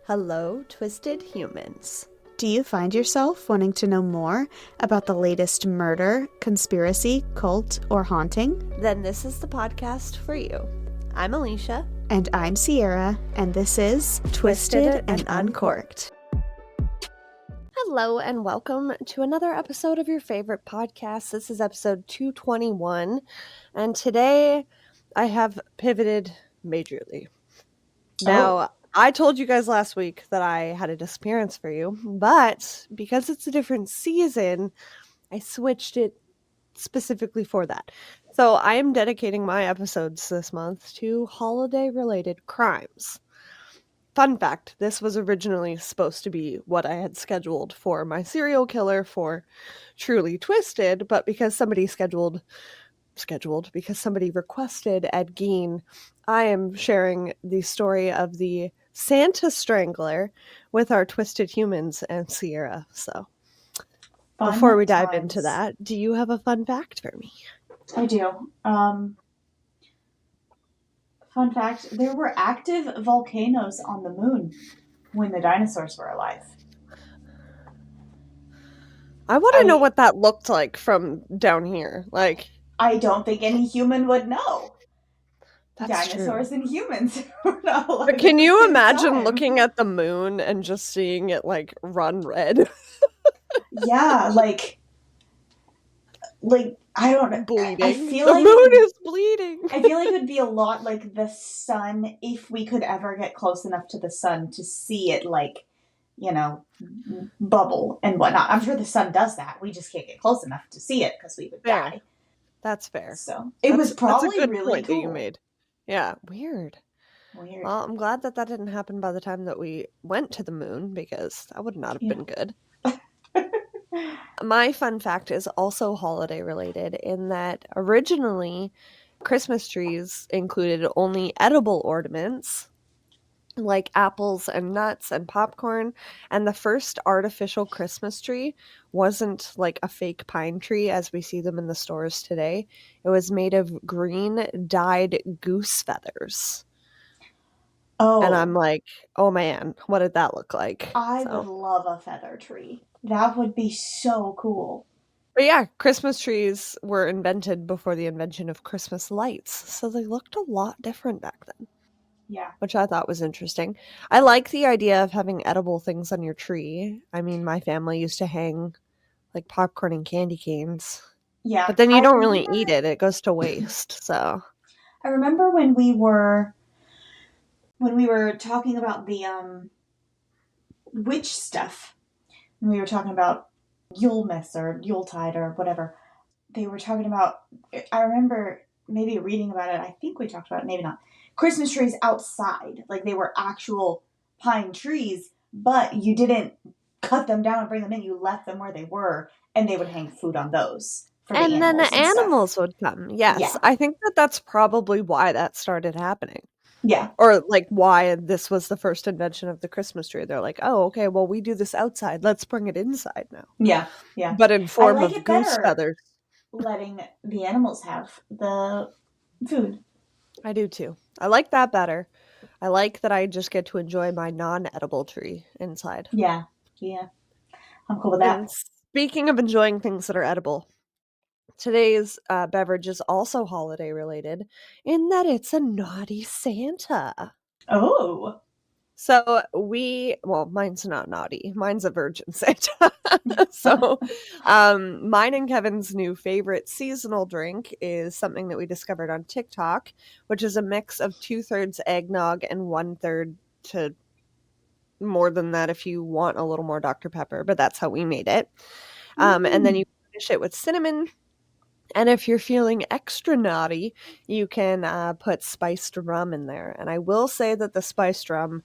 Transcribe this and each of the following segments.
Hello, twisted humans. Do you find yourself wanting to know more about the latest murder, conspiracy, cult, or haunting? Then this is the podcast for you. I'm Alecia. And I'm Sierra, and this is Twisted and Uncorked. Hello, and welcome to another episode of your favorite podcast. This is episode 221, and today I have pivoted majorly. Now, I told you guys last week that I had a disappearance for you, but because it's a different season, I switched it specifically for that. So I am dedicating my episodes this month to holiday-related crimes. Fun fact, this was originally supposed to be what I had scheduled for my serial killer for Truly Twisted, but because somebody because somebody requested Ed Gein, I am sharing the story of the Santa Strangler with our Twisted Humans and Sierra. So before we dive into that, do you have a fun fact for me? I do. Fun fact, there were active volcanoes on the moon when the dinosaurs were alive. I want to know what that looked like from down here. Like, I don't think any human would know. That's Dinosaurs true. and humans were not alive. But can you imagine looking at the moon and just seeing it like run red? Yeah, like I don't know. Bleeding. I feel the like moon is bleeding. I feel like it would be a lot like the sun if we could ever get close enough to the sun to see it, like, you know, bubble and whatnot. I'm sure the sun does that. We just can't get close enough to see it because we would die. That's fair. So it was probably that's a good really point cool. that you made. Yeah, weird. Well, I'm glad that didn't happen by the time that we went to the moon, because that would not have been good. My fun fact is also holiday related in that originally Christmas trees included only edible ornaments like apples and nuts and popcorn, and the first artificial Christmas tree wasn't like a fake pine tree as we see them in the stores today. It was made of green dyed goose feathers. Oh. And I'm like, oh man, what did that look like? I would love a feather tree. That would be so cool. But yeah, Christmas trees were invented before the invention of Christmas lights, so they looked a lot different back then. Yeah. Which I thought was interesting. I like the idea of having edible things on your tree. I mean, my family used to hang like popcorn and candy canes. Yeah. But then you don't really eat it. It goes to waste. So I remember when we were talking about the witch stuff, when we were talking about Yulemas or Yuletide or whatever, they were talking about, I remember maybe reading about it, I think we talked about it, maybe not, Christmas trees outside. Like they were actual pine trees, but you didn't cut them down and bring them in. You left them where they were, and they would hang food on those. And then the animals would come. Yes. Yeah. I think that's probably why that started happening. Yeah. Or like why this was the first invention of the Christmas tree. They're like, oh, okay, well, we do this outside. Let's bring it inside now. Yeah. Yeah. But in form of goose feathers. Letting the animals have the food. I do too. I like that better. I like that I just get to enjoy my non-edible tree inside. Yeah. Yeah. I'm cool with that. And speaking of enjoying things that are edible, today's beverage is also holiday related in that it's a naughty Santa. Oh. So mine's not naughty. Mine's a virgin Santa. So mine and Kevin's new favorite seasonal drink is something that we discovered on TikTok, which is a mix of 2/3 eggnog and 1/3 to more than that if you want a little more Dr. Pepper, but that's how we made it. And then you finish it with cinnamon. And if you're feeling extra naughty, you can put spiced rum in there. And I will say that the spiced rum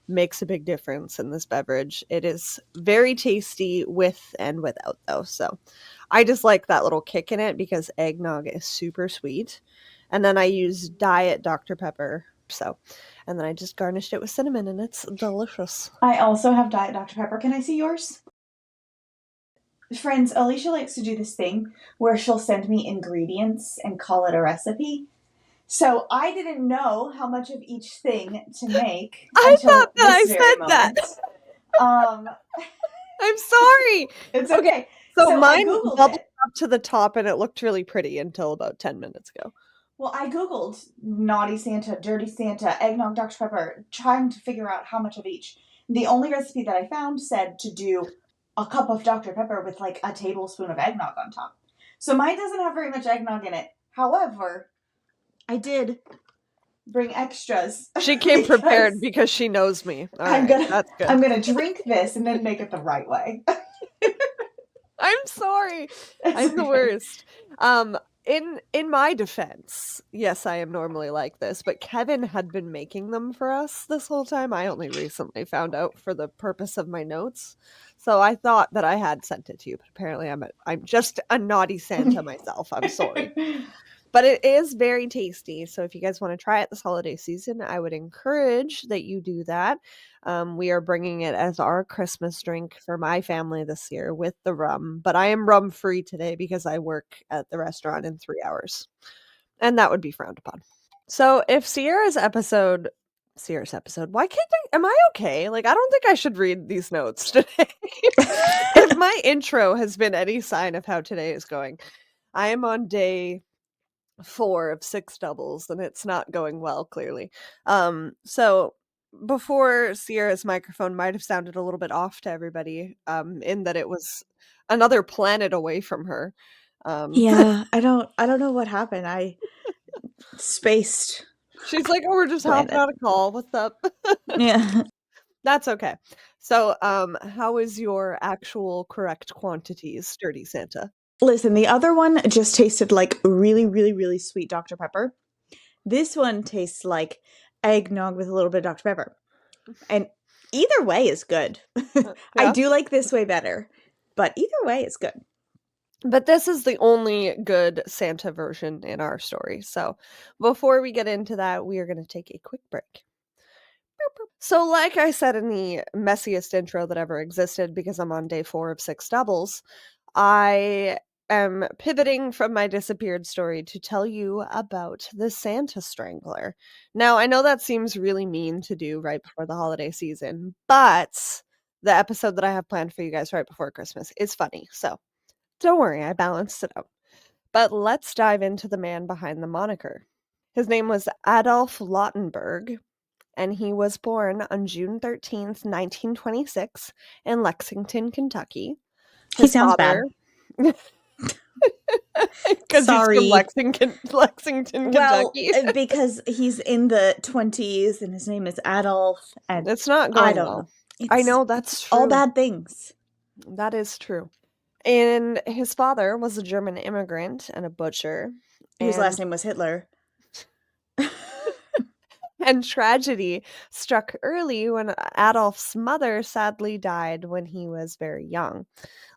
makes a big difference in this beverage. It is very tasty with and without, though. So I just like that little kick in it because eggnog is super sweet. And then I use Diet Dr. Pepper. And then I just garnished it with cinnamon, and it's delicious. I also have Diet Dr. Pepper. Can I see yours? Friends, Alecia likes to do this thing where she'll send me ingredients and call it a recipe. So I didn't know how much of each thing to make I thought until that I this very said that. moment. Um, I'm sorry. it's okay. So So I mine Googled bubbled it. up to the top and it looked really pretty until about 10 minutes ago. Well, I Googled Naughty Santa, Dirty Santa, Eggnog, Dr. Pepper, trying to figure out how much of each. The only recipe that I found said to do a cup of Dr. Pepper with like a tablespoon of eggnog on top. So mine doesn't have very much eggnog in it. However, I did bring extras. She came prepared because she knows me. All right, that's good. I'm gonna drink this and then make it the right way. I'm sorry. I'm the worst. In my defense, yes, I am normally like this, but Kevin had been making them for us this whole time. I only recently found out for the purpose of my notes. So I thought that I had sent it to you, but apparently I'm just a naughty Santa myself. I'm sorry. But it is very tasty. So if you guys want to try it this holiday season, I would encourage that you do that. We are bringing it as our Christmas drink for my family this year with the rum. But I am rum free today because I work at the restaurant in 3 hours. And that would be frowned upon. So if Sierra's episode, why can't am I okay? Like, I don't think I should read these notes today. If my intro has been any sign of how today is going, I am on day 4 of 6 doubles and it's not going well, clearly. So before, Sierra's microphone might have sounded a little bit off to everybody, in that it was another planet away from her. Yeah, I don't know what happened. I spaced. She's like, "Oh, we're just hopping on a call. What's up?" Yeah. That's okay. So, how is your actual correct quantities, Dirty Santa? Listen, the other one just tasted like really, really, really sweet Dr. Pepper. This one tastes like eggnog with a little bit of Dr. Pepper. And either way is good. I Yeah. do like this way better, but either way is good. But this is the only good Santa version in our story. So before we get into that, we are going to take a quick break. So like I said in the messiest intro that ever existed, because I'm on day 4 of 6 doubles, I am pivoting from my disappeared story to tell you about the Santa Strangler. Now, I know that seems really mean to do right before the holiday season, but the episode that I have planned for you guys right before Christmas is funny. So don't worry, I balanced it out. But let's dive into the man behind the moniker. His name was Adolph Lautenberg, and he was born on June 13th, 1926, in Lexington, Kentucky. He sounds bad. Because he's from Lexington, well, Kentucky. because he's in the 20s and his name is Adolph. And it's not going well. I know, that's true. All bad things. That is true. And his father was a German immigrant and a butcher. Whose last name was Hitler. And tragedy struck early when Adolph's mother sadly died when he was very young,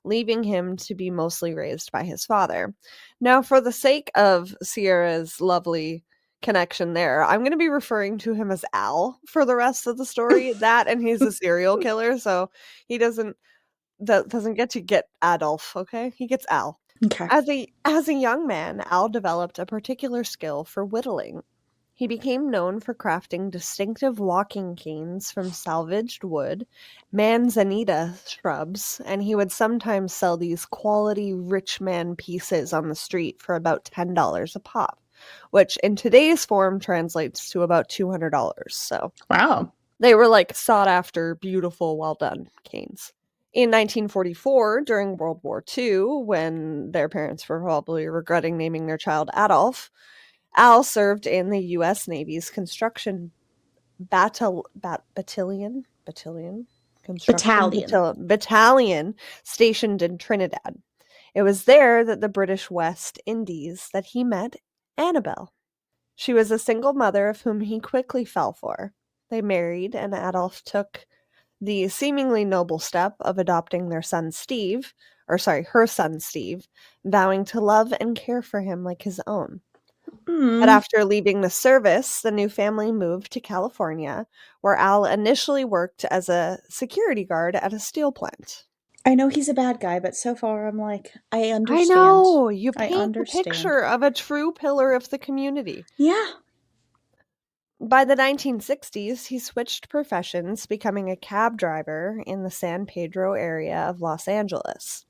leaving him to be mostly raised by his father. Now, for the sake of Sierra's lovely connection there, I'm going to be referring to him as Al for the rest of the story. That, and he's a serial killer, so he doesn't get to get Adolph, okay? He gets Al. Okay. As a young man, Al developed a particular skill for whittling. He became known for crafting distinctive walking canes from salvaged wood, manzanita shrubs, and he would sometimes sell these quality rich man pieces on the street for about $10 a pop, which in today's form translates to about $200. So, wow. They were like sought after, beautiful, well done canes. In 1944, during World War II, when their parents were probably regretting naming their child Adolph, Al served in the U.S. Navy's construction battalion stationed in Trinidad. It was there that the British West Indies that he met Annabelle. She was a single mother of whom he quickly fell for. They married, and Adolph took the seemingly noble step of adopting her son Steve, vowing to love and care for him like his own. But after leaving the service, the new family moved to California, where Al initially worked as a security guard at a steel plant. I know he's a bad guy, but so far I'm like, I understand. I know! You paint the picture of a true pillar of the community. Yeah. By the 1960s, he switched professions, becoming a cab driver in the San Pedro area of Los Angeles.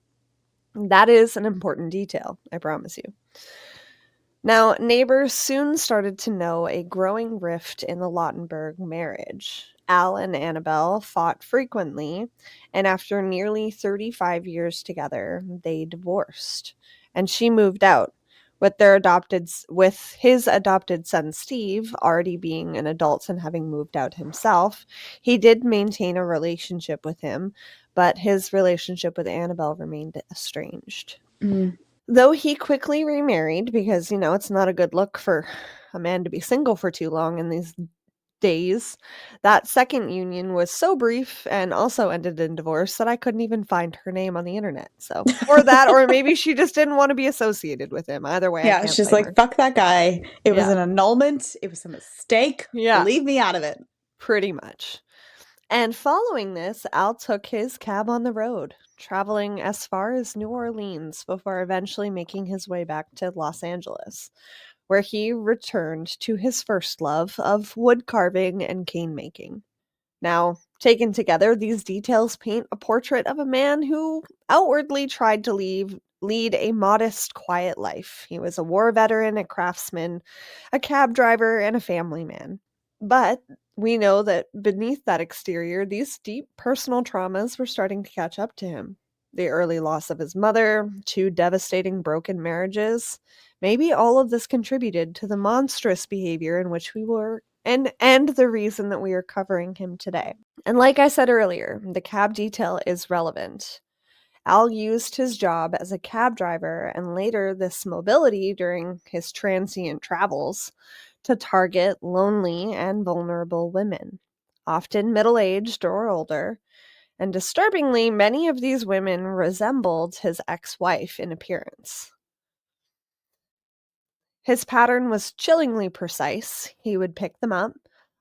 That is an important detail, I promise you. Now, neighbors soon started to know a growing rift in the Lautenberg marriage. Al and Annabelle fought frequently, and after nearly 35 years together, they divorced. And she moved out, with his adopted son Steve already being an adult and having moved out himself. He did maintain a relationship with him, but his relationship with Annabelle remained estranged. Though he quickly remarried because, it's not a good look for a man to be single for too long in these days, that second union was so brief and also ended in divorce that I couldn't even find her name on the internet. So, or that, or maybe she just didn't want to be associated with him. Either way, I Yeah, can't she's blame like, her. fuck that guy. It was Yeah. an annulment. It was a mistake. Yeah. Leave me out of it. Pretty much. And following this, Al took his cab on the road, traveling as far as New Orleans before eventually making his way back to Los Angeles, where he returned to his first love of wood carving and cane making. Now, taken together, these details paint a portrait of a man who outwardly tried to lead a modest, quiet life. He was a war veteran, a craftsman, a cab driver, and a family man. But we know that beneath that exterior, these deep personal traumas were starting to catch up to him. The early loss of his mother, 2 devastating broken marriages. Maybe all of this contributed to the monstrous behavior in which we were and the reason that we are covering him today. And like I said earlier, the cab detail is relevant. Al used his job as a cab driver and later this mobility during his transient travels to target lonely and vulnerable women, often middle-aged or older. And disturbingly, many of these women resembled his ex-wife in appearance. His pattern was chillingly precise. He would pick them up,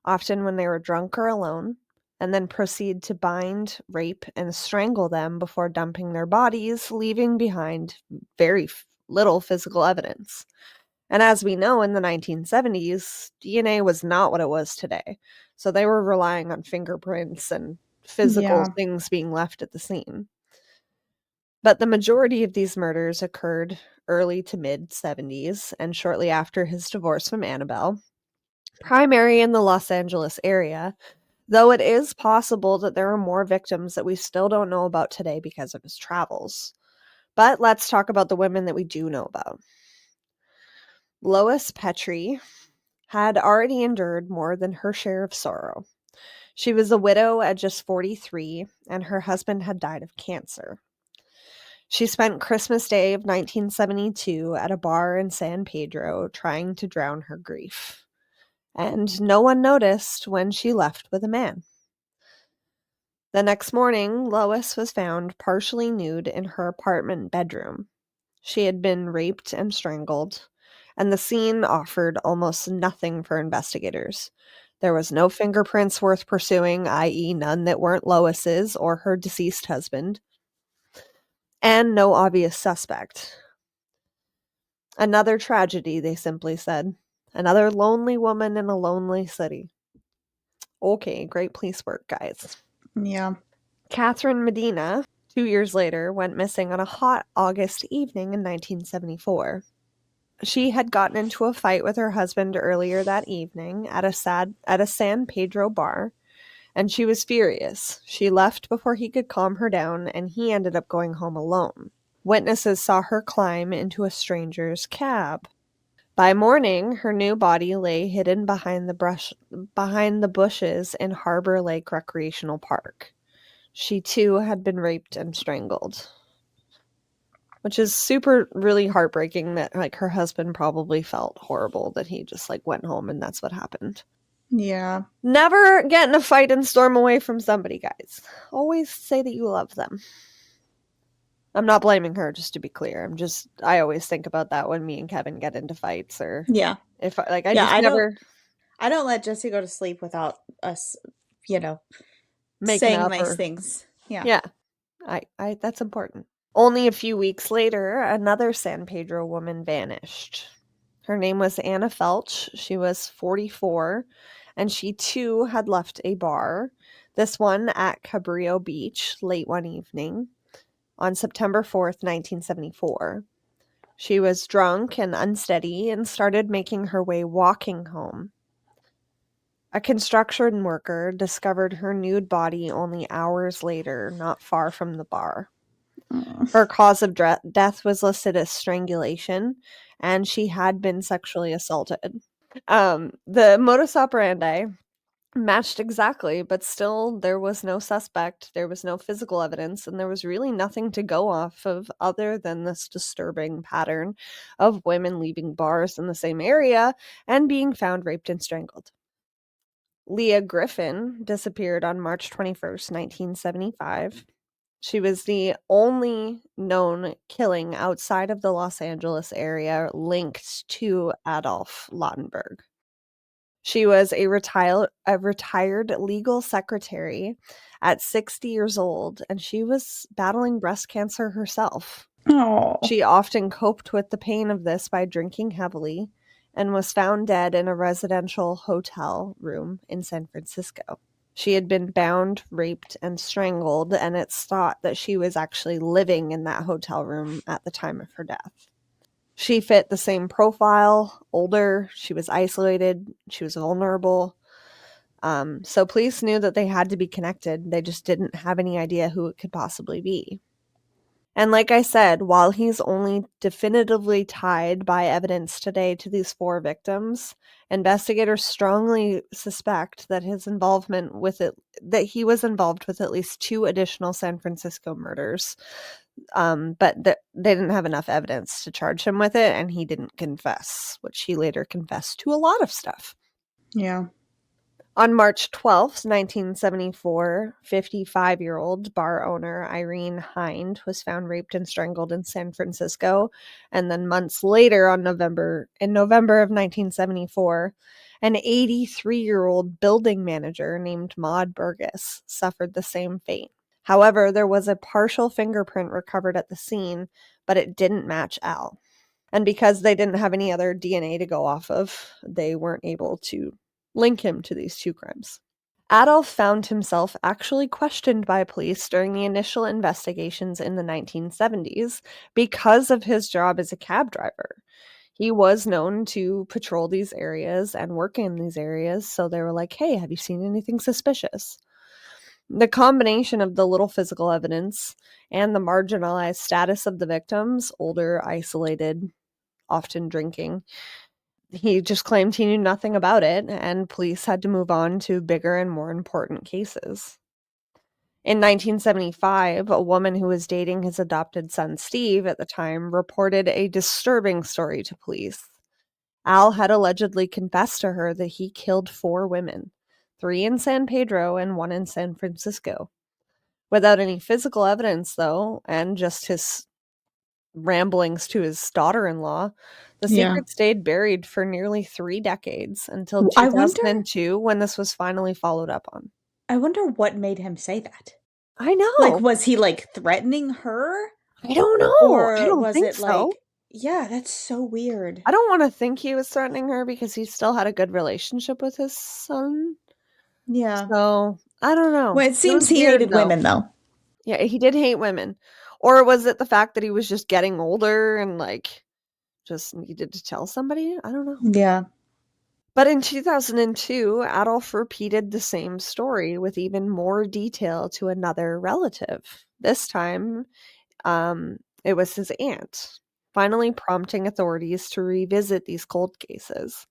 often when they were drunk or alone, and then proceed to bind, rape, and strangle them before dumping their bodies, leaving behind very little physical evidence. And as we know, in the 1970s, DNA was not what it was today. So they were relying on fingerprints and physical things being left at the scene. But the majority of these murders occurred early to mid-70s and shortly after his divorce from Annabelle, primary in the Los Angeles area, though it is possible that there are more victims that we still don't know about today because of his travels. But let's talk about the women that we do know about. Lois Petrie had already endured more than her share of sorrow. She was a widow at just 43, and her husband had died of cancer. She spent Christmas Day of 1972 at a bar in San Pedro trying to drown her grief. And no one noticed when she left with a man. The next morning, Lois was found partially nude in her apartment bedroom. She had been raped and strangled, and the scene offered almost nothing for investigators. There was no fingerprints worth pursuing, i.e., none that weren't Lois's or her deceased husband, and no obvious suspect. Another tragedy, they simply said. Another lonely woman in a lonely city. Okay, great police work, guys. Yeah. Catherine Medina, 2 years later, went missing on a hot August evening in 1974. She had gotten into a fight with her husband earlier that evening at a San Pedro bar, and she was furious. She left before he could calm her down, and he ended up going home alone. Witnesses saw her climb into a stranger's cab. By morning, her new body lay hidden behind the bushes in Harbor Lake Recreational Park. She too had been raped and strangled. Which is really heartbreaking that her husband probably felt horrible that he just went home and that's what happened. Yeah. Never get in a fight and storm away from somebody, guys. Always say that you love them. I'm not blaming her, just to be clear. I always think about that when me and Kevin get into fights or if I don't let Jesse go to sleep without us, making saying up nice things. Yeah. Yeah. I that's important. Only a few weeks later, another San Pedro woman vanished. Her name was Anna Felch. She was 44, and she too had left a bar, this one at Cabrillo Beach, late one evening on September 4th, 1974. She was drunk and unsteady and started making her way walking home. A construction worker discovered her nude body only hours later, not far from the bar. Her cause of death was listed as strangulation, and she had been sexually assaulted. The modus operandi matched exactly, but still there was no suspect, there was no physical evidence, and there was really nothing to go off of other than this disturbing pattern of women leaving bars in the same area and being found raped and strangled. Leah Griffin disappeared on March 21st, 1975. She was the only known killing outside of the Los Angeles area linked to Adolph Lautenberg. She was a retired legal secretary at 60 years old, and she was battling breast cancer herself. Oh. She often coped with the pain of this by drinking heavily and was found dead in a residential hotel room in San Francisco. She had been bound, raped, and strangled, and it's thought that she was actually living in that hotel room at the time of her death. She fit the same profile, older, she was isolated, she was vulnerable. So police knew that they had to be connected. They just didn't have any idea who it could possibly be. And like I said, while he's only definitively tied by evidence today to these 4 victims, investigators strongly suspect that his involvement with it, that he was involved with at least 2 additional San Francisco murders. But they didn't have enough evidence to charge him with it, and he didn't confess, which he later confessed to a lot of stuff. Yeah. On March 12th, 1974, 55-year-old bar owner Irene Hind was found raped and strangled in San Francisco. And then months later, in November of 1974, an 83-year-old building manager named Maud Burgess suffered the same fate. However, there was a partial fingerprint recovered at the scene, but it didn't match Al. And because they didn't have any other DNA to go off of, they weren't able to link him to these 2 crimes. Adolph found himself actually questioned by police during the initial investigations in the 1970s because of his job as a cab driver. He was known to patrol these areas and work in these areas, so they were like, hey, have you seen anything suspicious? The combination of the little physical evidence and the marginalized status of the victims, older, isolated, often drinking, he just claimed he knew nothing about it, and police had to move on to bigger and more important cases. In 1975, a woman who was dating his adopted son Steve at the time reported a disturbing story to police. Al had allegedly confessed to her that he killed 4 women, 3 in San Pedro and 1 in San Francisco. Without any physical evidence, though, and just his ramblings to his daughter-in-law, the secret stayed buried for nearly 3 decades until I wonder- 2002 when this was finally followed up on. I wonder what made him say that. I know. Like, was he, like, threatening her? I don't know. Or I don't was think it so. like, yeah, that's so weird. I don't want to think he was threatening her because he still had a good relationship with his son. Yeah. So, I don't know. Well, it seems he weird, hated though. women, though. Yeah, he did hate women. Or was it the fact that he was just getting older and, like, just needed to tell somebody? I don't know. Yeah. But in 2002, Adolph repeated the same story with even more detail to another relative. This time, it was his aunt, finally prompting authorities to revisit these cold cases.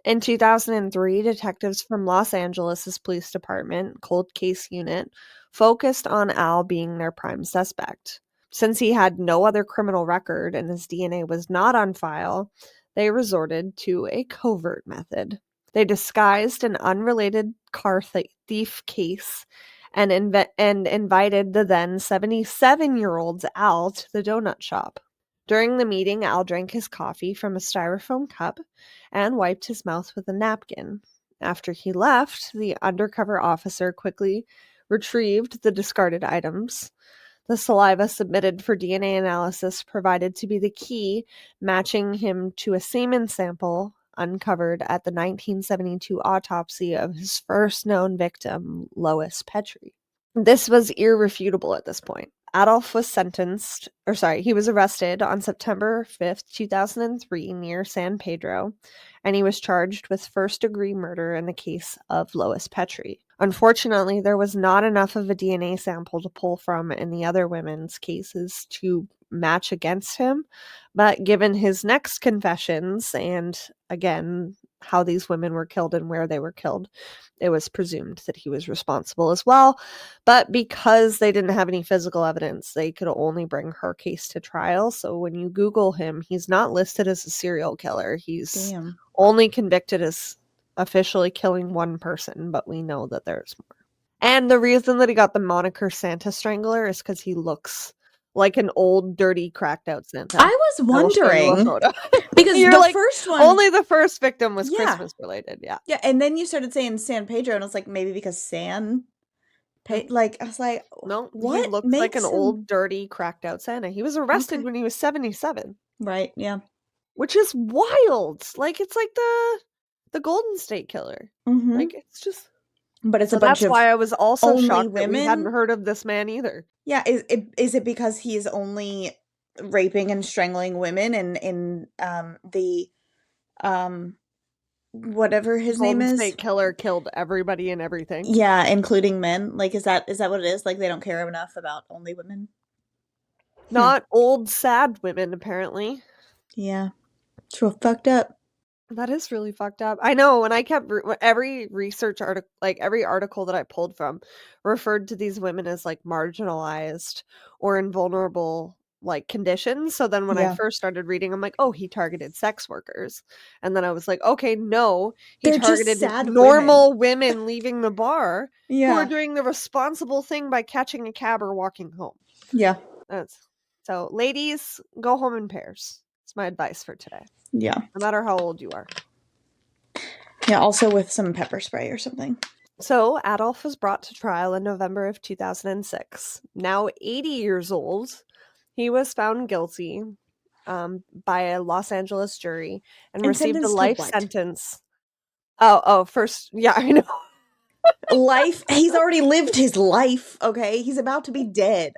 In 2003, detectives from Los Angeles' police department, cold case unit, focused on Al being their prime suspect. Since he had no other criminal record and his DNA was not on file, they resorted to a covert method. They disguised an unrelated car thief case and invited the then 77-year-old Al to the donut shop. During the meeting, Al drank his coffee from a styrofoam cup and wiped his mouth with a napkin. After he left, the undercover officer quickly retrieved the discarded items. The saliva submitted for DNA analysis provided to be the key, matching him to a semen sample uncovered at the 1972 autopsy of his first known victim, Lois Petrie. This was irrefutable at this point. Adolph was he was arrested on September 5th, 2003 near San Pedro, and he was charged with first-degree murder in the case of Lois Petrie. Unfortunately, there was not enough of a DNA sample to pull from in the other women's cases to match against him, but given his next confessions and, again, how these women were killed and where they were killed, it was presumed that he was responsible as well. But because they didn't have any physical evidence, they could only bring her case to trial. So when you Google him, he's not listed as a serial killer. He's only convicted as officially killing one person, but we know that there's more. And the reason that he got the moniker Santa Strangler is because he looks like an old, dirty, cracked out Santa. I was wondering because the first one, only the first victim was Christmas related. Yeah. Yeah. And then you started saying San Pedro, and I was like, maybe because I was like, no, what? He looks like an old, dirty, cracked out Santa. He was arrested when he was 77. Right. Yeah. Which is wild. Like, it's like the Golden State Killer. Mm-hmm. Like, it's just. But it's a bunch of. That's why I was also shocked women. that we hadn't heard of this man either. Yeah, is it because he's only raping and strangling women in the whatever his name is? Golden State Killer killed everybody and everything. Yeah, including men. Like, is that what it is? Like, they don't care enough about only women? Not old, sad women, apparently. Yeah. It's real fucked up. That is really fucked up. I know, and I kept every research article, like every article that I pulled from, referred to these women as like marginalized or in vulnerable like conditions. So then when I first started reading, I'm like, oh, he targeted sex workers, and then I was like, okay, no, he targeted normal women leaving the bar who are doing the responsible thing by catching a cab or walking home. Yeah. So, ladies, go home in pairs. It's my advice for today. Yeah. No matter how old you are. Yeah, also with some pepper spray or something. So, Adolph was brought to trial in November of 2006. Now 80 years old, he was found guilty by a Los Angeles jury and received a life sentence. First, yeah, I know. Life. He's already lived his life, okay? He's about to be dead.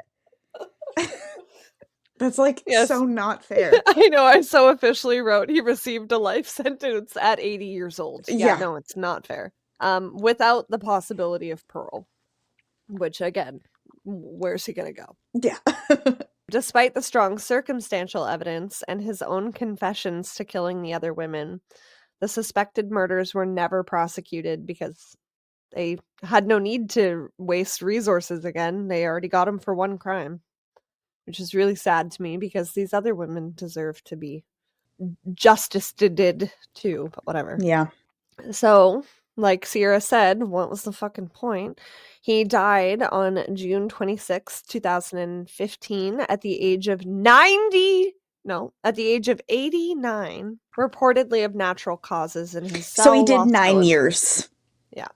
That's like so not fair. I know. I so officially wrote he received a life sentence at 80 years old. Yeah, no, it's not fair. Without the possibility of parole, which again, where's he gonna go? Yeah. Despite the strong circumstantial evidence and his own confessions to killing the other women, the suspected murders were never prosecuted because they had no need to waste resources again. They already got him for one crime. Which is really sad to me because these other women deserve to be justice did too, but whatever. Yeah. So, like Sierra said, what was the fucking point? He died on June 26, 2015 at the age of 89, reportedly of natural causes in his cell. So he did 9 years. Yeah.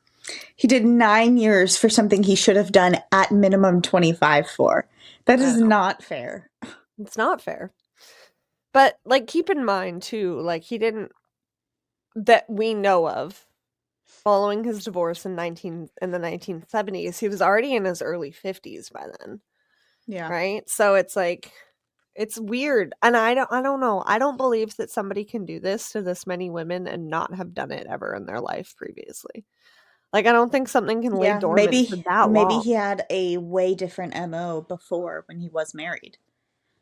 He did 9 years for something he should have done at minimum 25 for. That is not fair. It's not fair. But, like, keep in mind, too, like, he didn't, that we know of, following his divorce in the 1970s, he was already in his early 50s by then. Yeah. Right? So it's like, it's weird. And I don't know. I don't believe that somebody can do this to this many women and not have done it ever in their life previously. Like, I don't think something can lay dormant for that long. Maybe he had a way different MO before when he was married.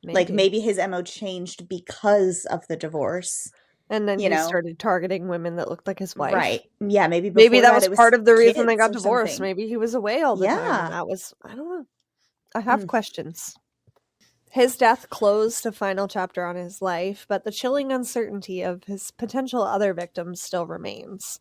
Like, maybe his MO changed because of the divorce. And then he started targeting women that looked like his wife. Right. Yeah, maybe that was part of the reason they got divorced. Maybe he was away all the time. And that was, I don't know. I have questions. His death closed a final chapter on his life, but the chilling uncertainty of his potential other victims still remains.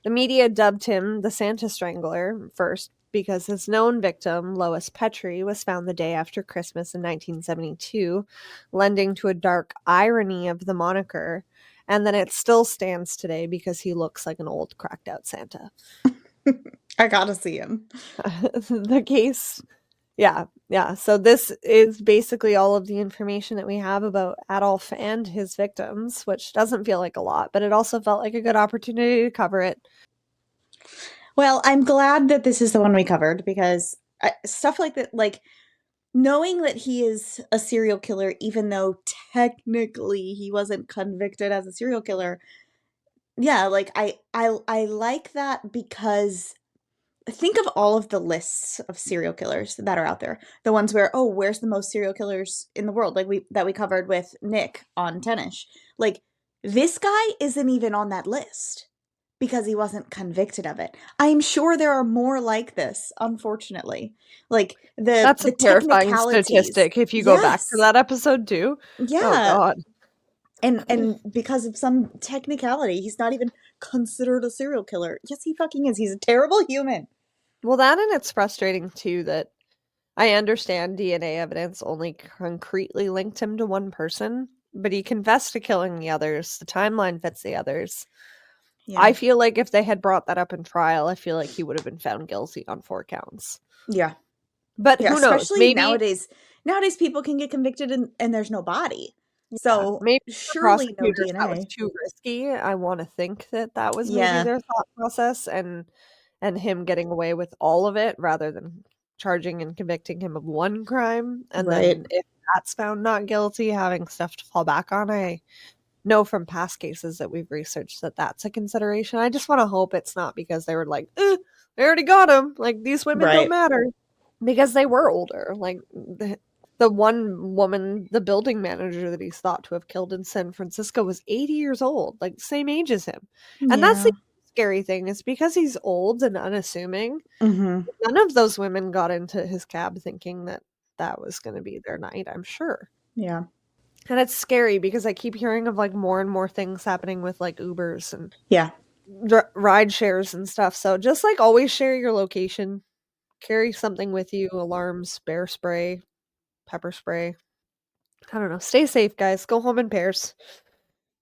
The media dubbed him the Santa Strangler, first because his known victim, Lois Petrie, was found the day after Christmas in 1972, lending to a dark irony of the moniker, and then it still stands today because he looks like an old, cracked-out Santa. I gotta see him. The case Yeah, yeah. So this is basically all of the information that we have about Adolph and his victims, which doesn't feel like a lot, but it also felt like a good opportunity to cover it. Well, I'm glad that this is the one we covered because stuff like that, like knowing that he is a serial killer, even though technically he wasn't convicted as a serial killer. Yeah, like I like that because think of all of the lists of serial killers that are out there. The ones where, oh, where's the most serial killers in the world? Like we covered with Nick on Tennish. Like this guy isn't even on that list because he wasn't convicted of it. I'm sure there are more like this, unfortunately. Like That's a the terrifying technicalities. statistic if you go back to Yes. that episode too. Oh Yeah. God. And because of some technicality, he's not even considered a serial killer. Yes, he fucking is. He's a terrible human. Well, that and it's frustrating too that I understand DNA evidence only concretely linked him to one person, but he confessed to killing the others. The timeline fits the others. Yeah. I feel like if they had brought that up in trial, I feel like he would have been found guilty on 4 counts. Yeah. But Yeah, who knows? especially Maybe nowadays people can get convicted and there's no body. yeah, So maybe for surely no prosecutors that was DNA. too risky. I want to think that that was maybe Yeah. their thought process and him getting away with all of it rather than charging and convicting him of one crime and Right. then if that's found not guilty having stuff to fall back on. I know from past cases that we've researched that that's a consideration. I just want to hope it's not because they were like, they already got him. Like these women don't Right. matter because they were older. Like the one woman, the building manager that he's thought to have killed in San Francisco was 80 years old, like same age as him. And that's Yeah. the scary thing is because he's old and unassuming, Mhm. none of those women got into his cab thinking that that was going to be their night, I'm sure. Yeah. And it's scary because I keep hearing of like more and more things happening with like Ubers and Yeah. ride shares and stuff. So just like always share your location, carry something with you, alarms, bear spray, pepper spray. I don't know. Stay safe, guys. Go home in pairs,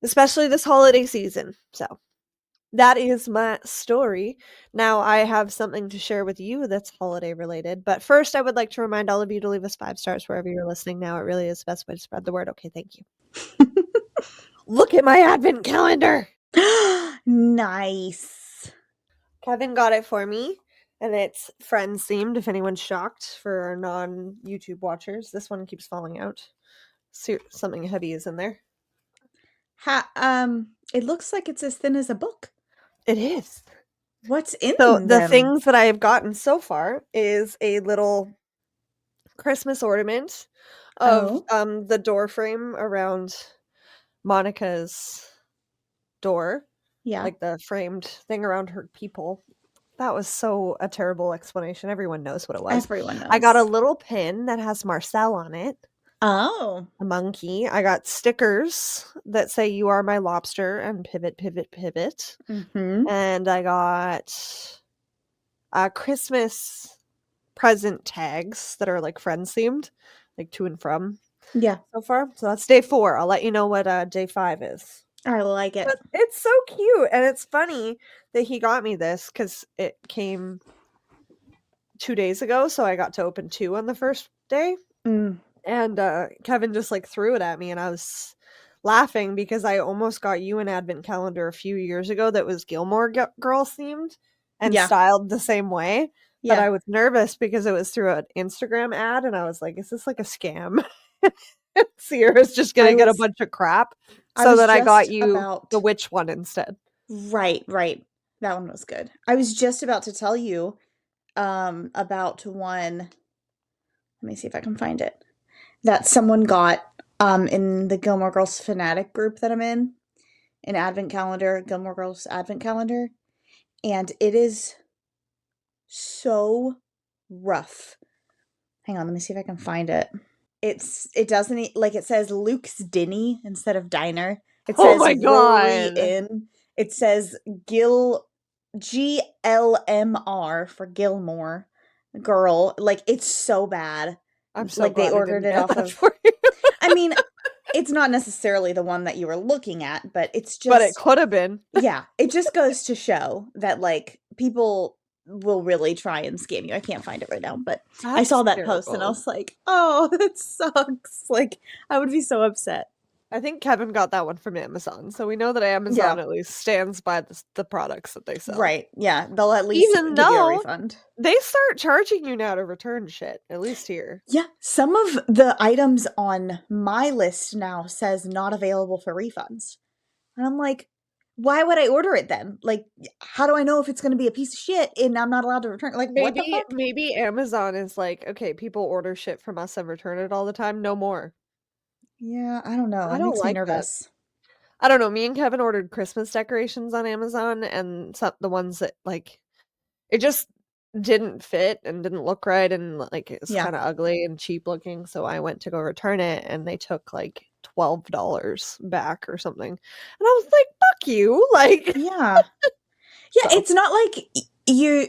especially this holiday season. So that is my story. Now I have something to share with you that's holiday related. But first, I would like to remind all of you to leave us 5 stars wherever you're listening now. It really is the best way to spread the word. Okay, thank you. Look at my advent calendar. Nice. Kevin got it for me, and it's Friends themed. If anyone's shocked for our non YouTube watchers, this one keeps falling out. Something heavy is in there. It looks like it's as thin as a book. It is. What's in So the them? things that I have gotten so far is a little Christmas ornament of the door frame around Monica's door, Yeah. like the framed thing around her peephole. That was so a terrible explanation. Everyone knows what it was. Everyone knows. I got a little pin that has Marcel on it. Oh. A monkey. I got stickers that say "You are my lobster" and "Pivot, pivot, pivot." Mhm. And I got Christmas present tags that are like Friends themed, like to and from. Yeah. So far, so that's day 4. I'll let you know what day 5 is. I like it. But it's so cute, and it's funny that he got me this because it came 2 days ago, so I got to open 2 on the first day. Mm. And Kevin just like threw it at me, and I was laughing because I almost got you an advent calendar a few years ago that was Gilmore Girls themed and Yeah. styled the same way. But Yeah. I was nervous because it was through an Instagram ad, and I was like, "Is this like a scam?" Sierra's just gonna get a bunch of crap. So then I got you the witch one instead. Right. That one was good. I was just about to tell you about one. Let me see if I can find it. That someone got in the Gilmore Girls fanatic group that I'm in, an advent calendar, Gilmore Girls advent calendar, and it is so rough. Hang on, let me see if I can find it. It doesn't like it says Luke's Dinny instead of diner. It says my Rory God. Inn. It says GLMR for Gilmore Girl. Like it's so bad. I'm so like they glad I ordered didn't it get off that of. for you. I mean, it's not necessarily the one that you were looking at, but it's just. But it could have been. Yeah, it just goes to show that like people will really try and scam you. I can't find it right now, but I That's saw that post and I terrible. was like, oh, that sucks. Like, I would be so upset. I think Kevin got that one from Amazon, so we know that Amazon Yeah. at least stands by the products that they sell. Right. Yeah. They'll at least Even give you a though refund. they start charging you now to return shit, at least here. Yeah. Some of the items on my list now says not available for refunds. And I'm like, why would I order it then? Like, how do I know if it's going to be a piece of shit and I'm not allowed to return it? Like, what the fuck? Maybe Amazon is like, okay, people order shit from us and return it all the time. No more. Yeah, I don't know. I It don't makes me like that. nervous. I don't know. Me and Kevin ordered Christmas decorations on Amazon, and the ones that like it just didn't fit and didn't look right, and like it was Yeah. kind of ugly and cheap looking. So I went to go return it, and they took like $12 back or something, and I was like, "Fuck you!" Like, Yeah. Yeah, so it's not like you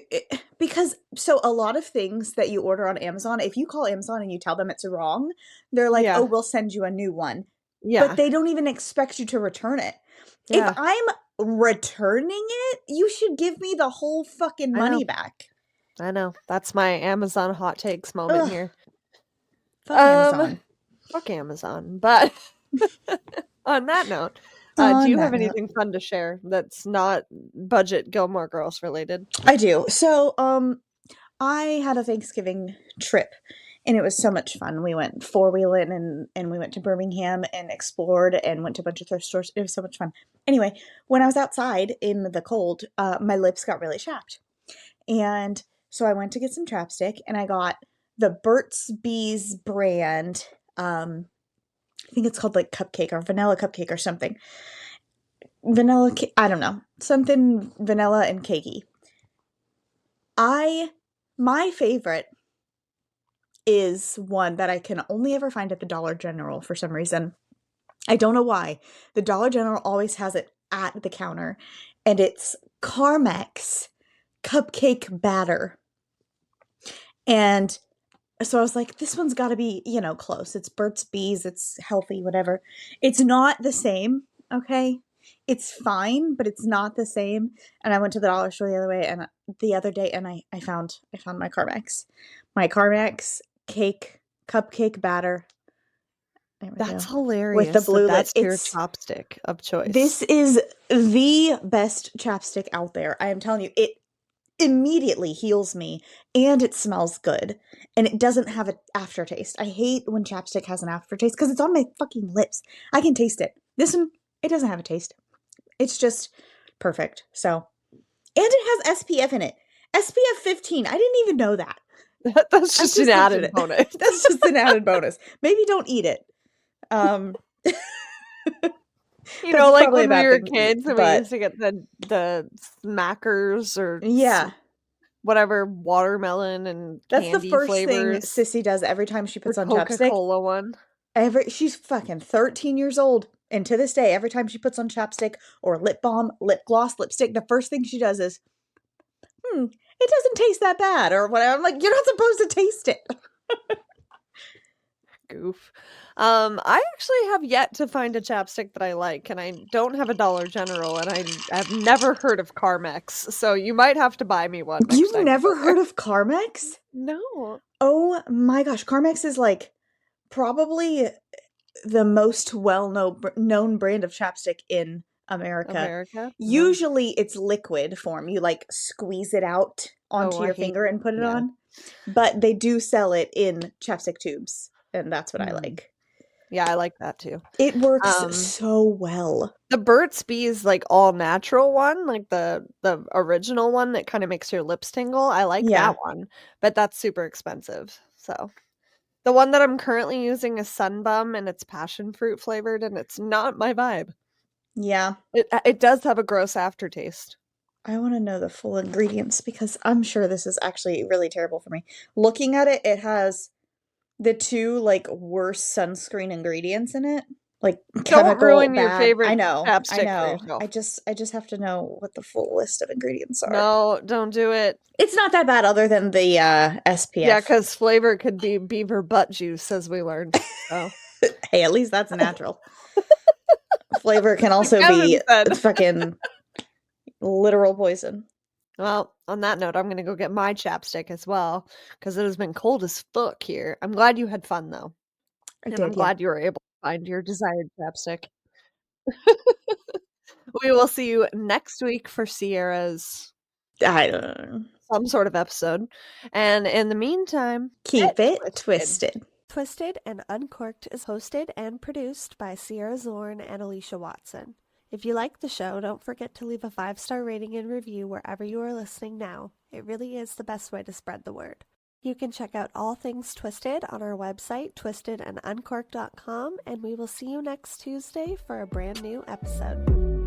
because so a lot of things that you order on Amazon, if you call Amazon and you tell them it's wrong, they're like, "Oh, yeah, we'll send you a new one." But yeah, they don't even expect you to return it. If yeah. I'm returning it, you should give me the whole fucking I know, money back. I know. That's my Amazon hot takes moment Ugh, here. fuck Amazon. Fuck Amazon. But on that note, do On you have that note, anything fun to share that's not budget Gilmore Girls related? I do. So, I had a Thanksgiving trip and it was so much fun. We went four-wheeling and we went to Birmingham and explored and went to a bunch of thrift stores. It was so much fun. Anyway, when I was outside in the cold, my lips got really chapped. And so I went to get some chapstick and I got the Burt's Bees brand. I think it's called like cupcake or vanilla cupcake or something. I don't know. Something vanilla and cakey. My favorite is one that I can only ever find at the Dollar General for some reason. I don't know why. The Dollar General always has it at the counter, and it's Carmex cupcake batter. And so I was like, this one's got to be, close. It's Burt's Bees, it's healthy, whatever. It's not the same, okay? It's fine, but it's not the same. And I went to the dollar store the other day, and I found my Carmex. My Carmex cupcake batter. There we That's go. With the hilarious blue lid. that's your chopstick of choice. This is the best chapstick out there. I am telling you, it immediately heals me and it smells good and it doesn't have an aftertaste. I hate when chapstick has an aftertaste because it's on my fucking lips. I can taste it. This one, it doesn't have a taste. It's just perfect. So, and it has SPF in it. SPF 15. I didn't even know that. That's just an added bonus. That's just an added bonus. Maybe don't eat it. You know, like probably when a we bad were thing to eat, kids and we but used to get the smackers or yeah, whatever watermelon and that's the candy first flavors. thing Sissy does every time she puts The on chapstick. Coca-Cola one. She's fucking 13 years old, and to this day, every time she puts on chapstick or lip balm, lip gloss, lipstick, the first thing she does is, it doesn't taste that bad, or whatever. I'm like, you're not supposed to taste it. Goof. I actually have yet to find a chapstick that I like, and I don't have a Dollar General, and I've never heard of Carmex, so you might have to buy me one next You've time you never go heard there. of Carmex? No. Oh my gosh, Carmex is like probably the most well-known brand of chapstick in America. No. Usually it's liquid form. You like squeeze it out onto I your hate finger and put it yeah. on. But they do sell it in chapstick tubes, and that's what I like. Yeah, I like that too. It works so well. The Burt's Bees like all natural one, like the original one that kind of makes your lips tingle. I like that one, but that's super expensive. So the one that I'm currently using is Sunbum, and it's passion fruit flavored, and it's not my vibe. Yeah. It does have a gross aftertaste. I want to know the full ingredients because I'm sure this is actually really terrible for me. Looking at it, it has the two like worst sunscreen ingredients in it. Like Don't ruin bad. your favorite I know. chapstick for yourself. I just have to know what the full list of ingredients are. No, don't do it. It's not that bad other than the SPF. Yeah, because flavor could be beaver butt juice, as we learned. So. Hey, at least that's natural. Flavor can also be fucking literal poison. Well, on that note, I'm going to go get my chapstick as well because it has been cold as fuck here. I'm glad you had fun though. I And I'm did, yeah. glad you were able to find your desired chapstick. We will see you next week for Sierra's I don't know. some sort of episode. And in the meantime, Keep get it twisted. Twisted and Uncorked is hosted and produced by Sierra Zorn and Alecia Watson. If you like the show, don't forget to leave a 5-star rating and review wherever you are listening now. It really is the best way to spread the word. You can check out all things Twisted on our website, twistedanduncorked.com, and we will see you next Tuesday for a brand new episode.